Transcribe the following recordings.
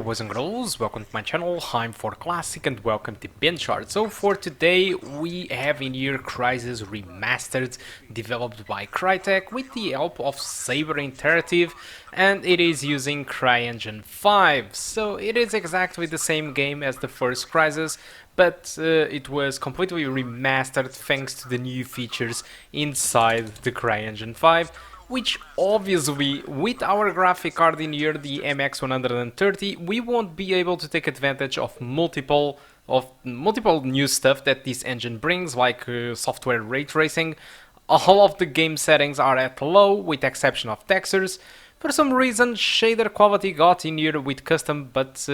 boys and girls, welcome to my channel. I'm For Classic and welcome to BenchART. So for today we have in here Crysis Remastered, developed by Crytek with the help of Saber Interactive, and it is using CryEngine 5. So it is exactly the same game as the first Crysis, but it was completely remastered thanks to the new features inside the CryEngine 5. Which obviously, with our graphic card in here, the MX130, we won't be able to take advantage of multiple new stuff that this engine brings, like software ray tracing. All of the game settings are at low, with exception of textures. For some reason, shader quality got in here with custom, but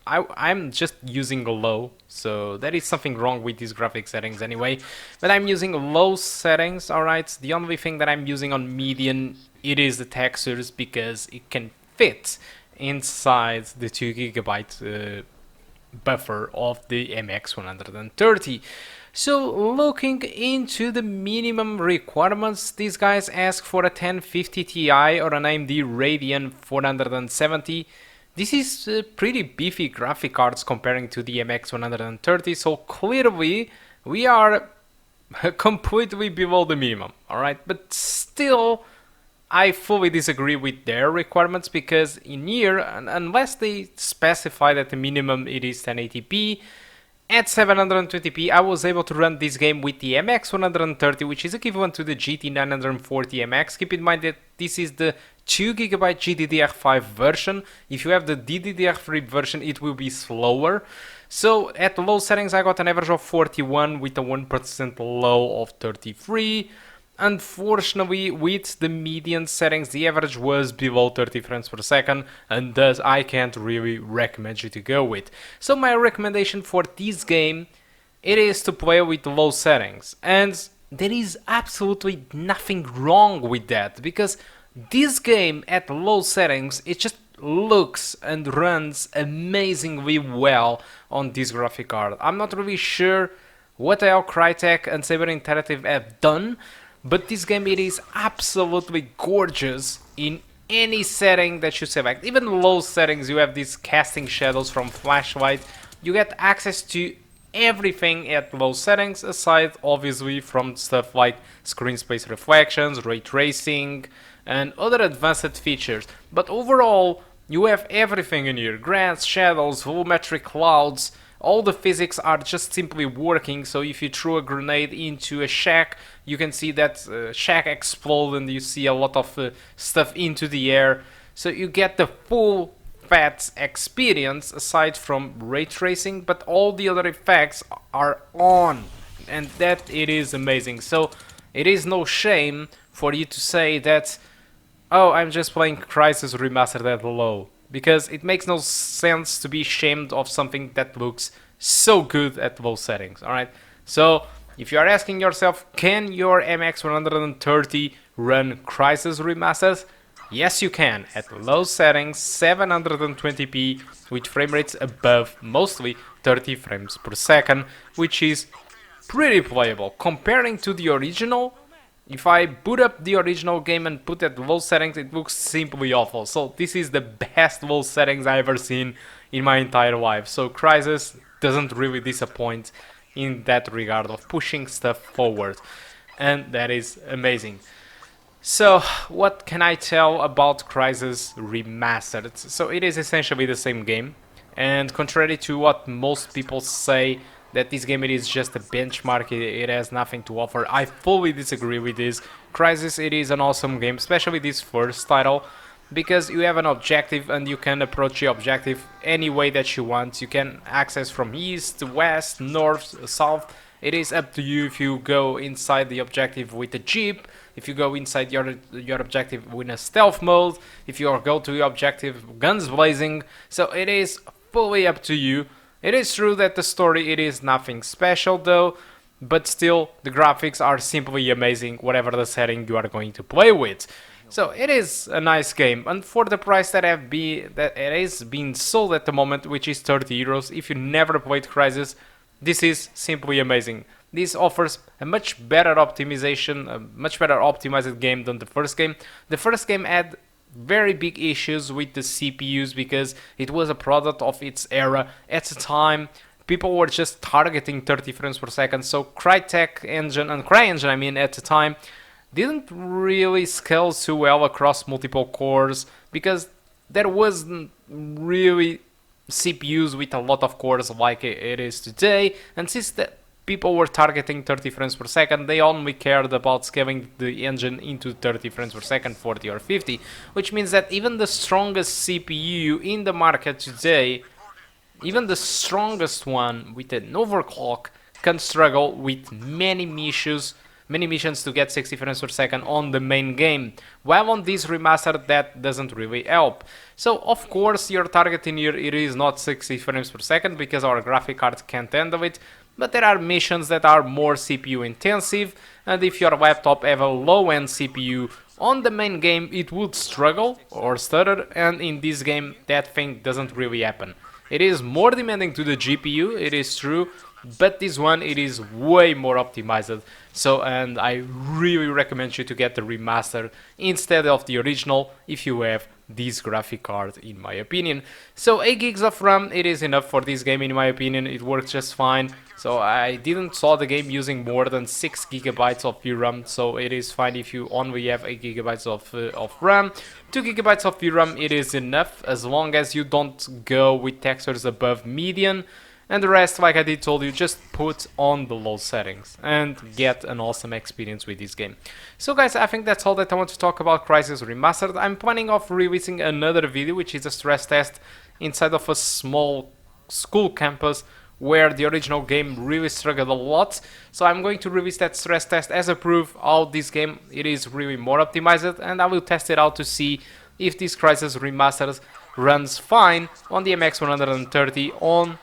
I'm just using low, so there is something wrong with these graphic settings anyway. But I'm using low settings, alright. The only thing that I'm using on median, it is the textures, because it can fit inside the 2GB buffer of the MX130. So looking into the minimum requirements, these guys ask for a 1050 Ti or an AMD Radeon 470. This is pretty beefy graphic cards comparing to the MX130, so clearly we are completely below the minimum, alright? But still, I fully disagree with their requirements, because in here, unless they specify that the minimum it is 1080p, at 720p, I was able to run this game with the MX130, which is equivalent to the GT940 MX. Keep in mind that this is the 2GB GDDR5 version. If you have the DDR3 version, it will be slower. So at low settings, I got an average of 41 with a 1% low of 33. Unfortunately, with the median settings, the average was below 30 frames per second, and thus I can't really recommend you to go with. So my recommendation for this game, it is to play with low settings, and there is absolutely nothing wrong with that, because this game at low settings, it just looks and runs amazingly well on this graphic card. I'm not really sure what the hell Crytek and Saber Interactive have done, but this game, it is absolutely gorgeous in any setting that you select. Even low settings, you have these casting shadows from flashlight. You get access to everything at low settings, aside obviously from stuff like screen space reflections, ray tracing, and other advanced features. But overall, you have everything in here: grass, shadows, volumetric clouds. All the physics are just simply working, so if you throw a grenade into a shack, you can see that shack explode and you see a lot of stuff into the air. So you get the full fat experience aside from ray tracing, but all the other effects are on, and that it is amazing. So it is no shame for you to say that, oh, I'm just playing Crysis Remastered at low, because it makes no sense to be ashamed of something that looks so good at low settings, alright? So, if you are asking yourself, can your MX130 run Crysis Remastered? Yes, you can, at low settings, 720p, with frame rates above mostly 30 frames per second, which is pretty playable. Comparing to the original, if I boot up the original game and put at low settings, it looks simply awful. So this is the best low settings I've ever seen in my entire life. So Crysis doesn't really disappoint in that regard of pushing stuff forward, and that is amazing. So what can I tell about Crysis Remastered? So it is essentially the same game, and contrary to what most people say, that this game, it is just a benchmark, it has nothing to offer, I fully disagree with this. Crysis, it is an awesome game, especially this first title, because you have an objective and you can approach the objective any way that you want. You can access from east, west, north, south. It is up to you if you go inside the objective with a jeep, if you go inside your objective in a stealth mode, if you go to the objective guns blazing. So it is fully up to you. It is true that the story, it is nothing special though, but still the graphics are simply amazing whatever the setting you are going to play with. So it is a nice game, and for the price that it is being sold at the moment, which is 30 euros, if you never played Crysis, this is simply amazing. This offers a much better optimization, a much better optimized game than the first game. The first game had very big issues with the CPUs because it was a product of its era. At the time, people were just targeting 30 frames per second, so Crytek engine and CryEngine, I mean, at the time, didn't really scale too well across multiple cores because there wasn't really CPUs with a lot of cores like it is today, and since that people were targeting 30 frames per second, they only cared about scaling the engine into 30 frames per second, 40 or 50, which means that even the strongest CPU in the market today, even the strongest one with an overclock, can struggle with many missions to get 60 frames per second on the main game, while on this remaster that doesn't really help. So of course your target in here, it is not 60 frames per second because our graphic card can't handle it, but there are missions that are more CPU intensive, and if your laptop have a low-end CPU on the main game, it would struggle or stutter, and in this game that thing doesn't really happen. It is more demanding to the GPU, it is true, but this one, it is way more optimized. So, and I really recommend you to get the remaster instead of the original if you have this graphic card, in my opinion. So 8 gigs of RAM, it is enough for this game, in my opinion. It works just fine. So I didn't saw the game using more than 6 gigabytes of VRAM, so it is fine if you only have 8 gigabytes of RAM. 2 gigabytes of VRAM, it is enough as long as you don't go with textures above median. And the rest, like I did told you, just put on the low settings and get an awesome experience with this game. So guys, I think that's all that I want to talk about Crysis Remastered. I'm planning of releasing another video, which is a stress test inside of a small school campus where the original game really struggled a lot. So I'm going to release that stress test as a proof how this game, it is really more optimized, and I will test it out to see if this Crysis Remastered runs fine on the MX130 on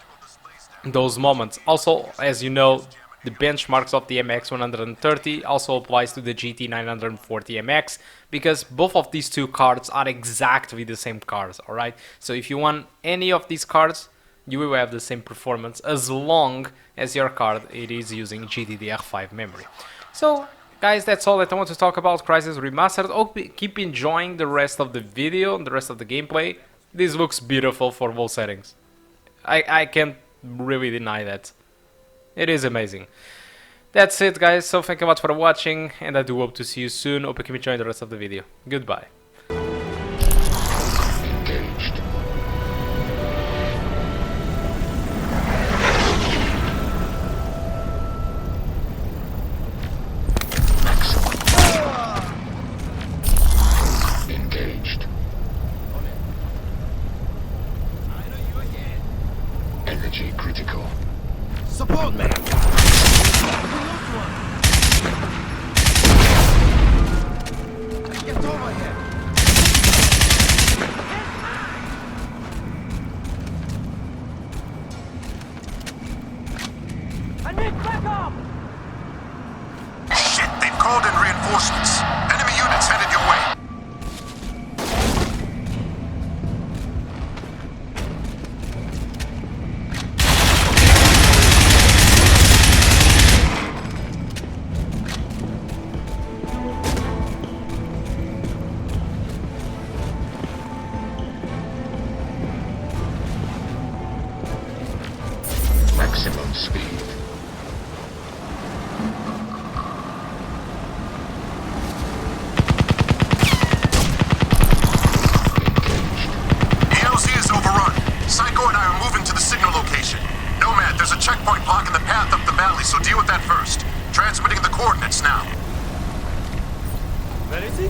those moments. Also, as you know, the benchmarks of the MX130 also applies to the GT940MX because both of these two cards are exactly the same cards, alright? So if you want any of these cards, you will have the same performance as long as your card it is using GDDR5 memory. So guys, that's all that I want to talk about Crysis Remastered. Hope you keep enjoying the rest of the video and the rest of the gameplay. This looks beautiful for all settings. I can't really deny that. It is amazing. That's it guys, so thank you much for watching, and I do hope to see you soon. Hope you can enjoy the rest of the video. Goodbye. Engaged. Maximum. Engaged. Energy critical. Support me! Get over here! I need backup! Shit, they've called in reinforcements. Enemy units headed your way. Maximum speed. ELZ is overrun. Psycho and I are moving to the signal location. Nomad, there's a checkpoint blocking the path up the valley, so deal with that first. Transmitting the coordinates now. Where is he?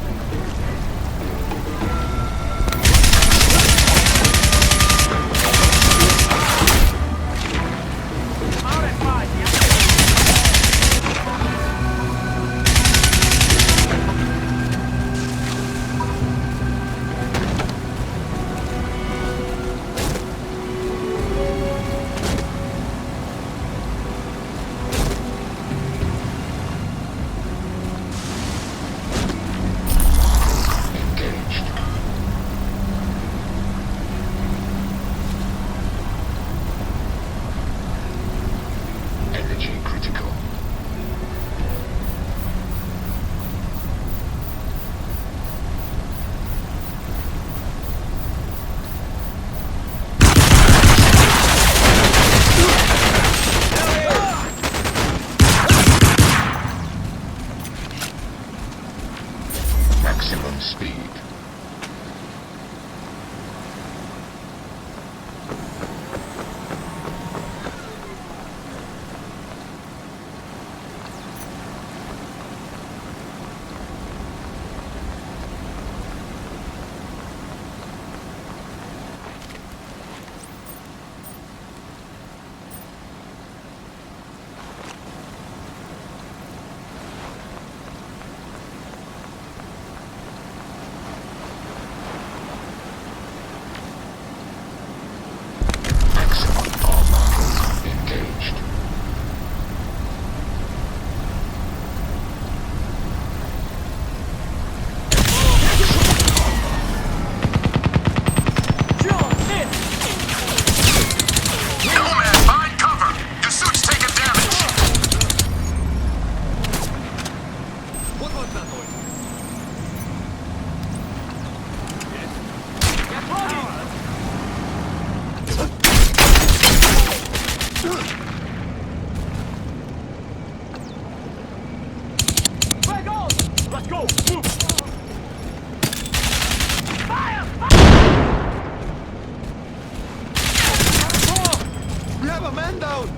have a man down!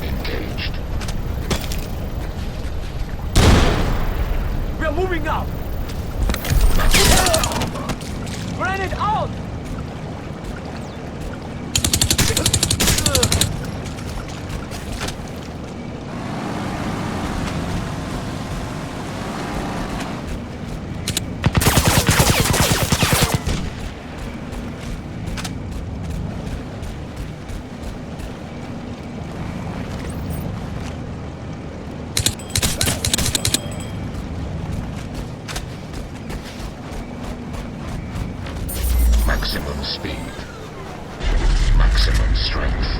Engaged. We're moving now! Grenade out! Maximum speed. Maximum strength.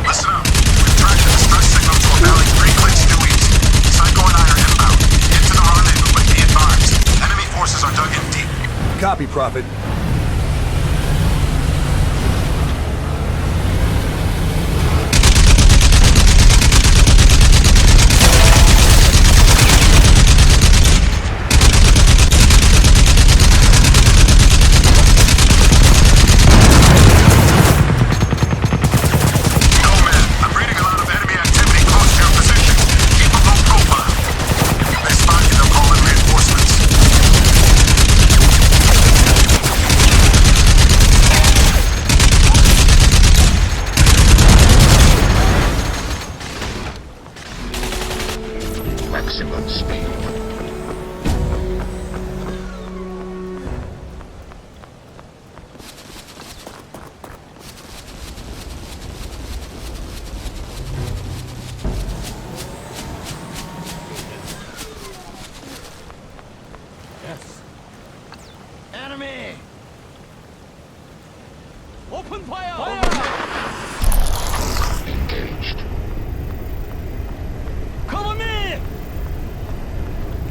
Listen up. We've tracked the distress signal to a valley 3 clicks due east. Psycho and I are inbound. Into the rendezvous, but be advised. Enemy forces are dug in deep. Copy, Prophet. Maximum speed. Yes. Enemy! Open fire! Engaged. Cover me!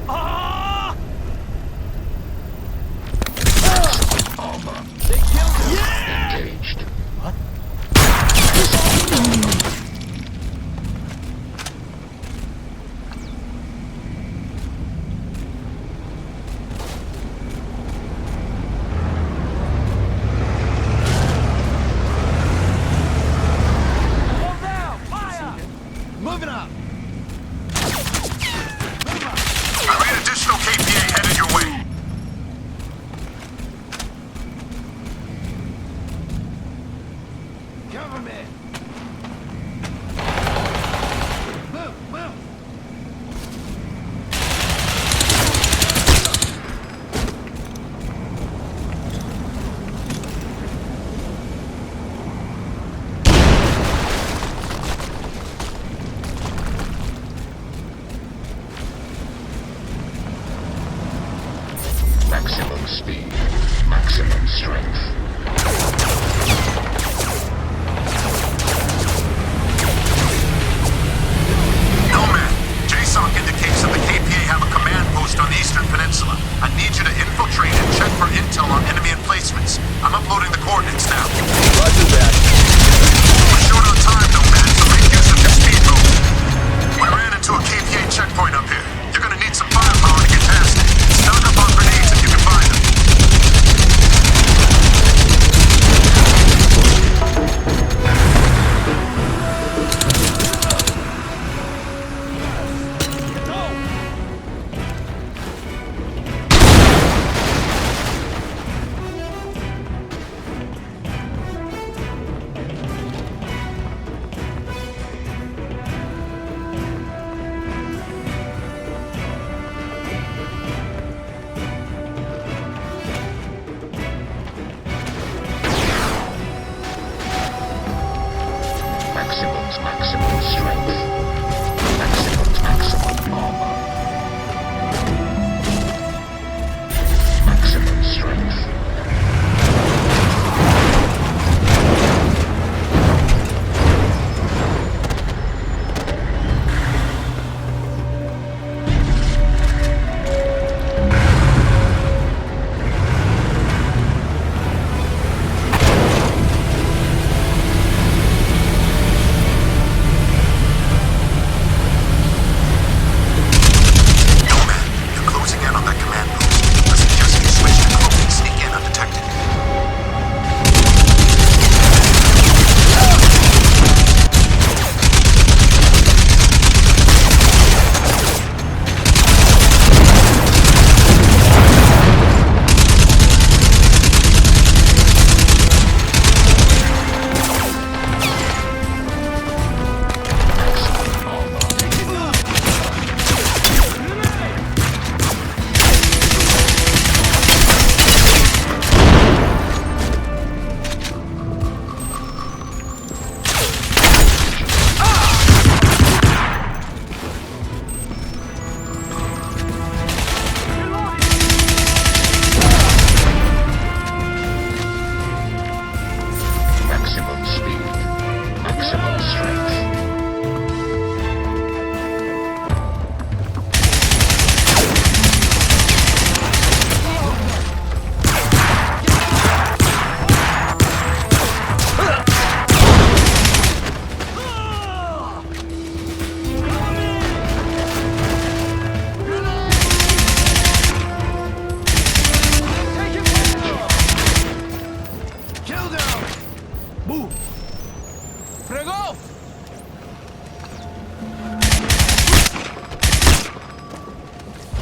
Ah! Armor. They killed him! Yeah! Engaged. What? Hold down! Fire! Moving up! I ran additional KPA headed your way. Cover me! Move! Move! Maximum speed. Maximum strength. Nomad, JSOC indicates that the KPA have a command post on the Eastern Peninsula. I need you to infiltrate and check for intel on enemy emplacements. I'm uploading the coordinates now. Roger that. We're short on time, Nomad, so make use of your speed mode. We ran into a KPA checkpoint up here. You're gonna need some firepower to get past it. Stock up on grenades if you can find them.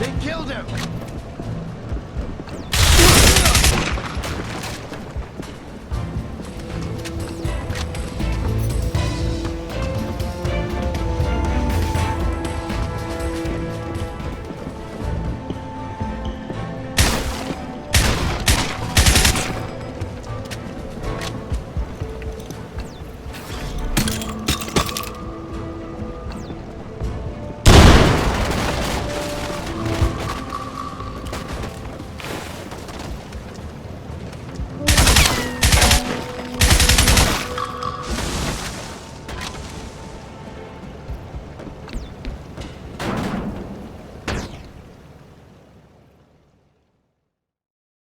They killed him!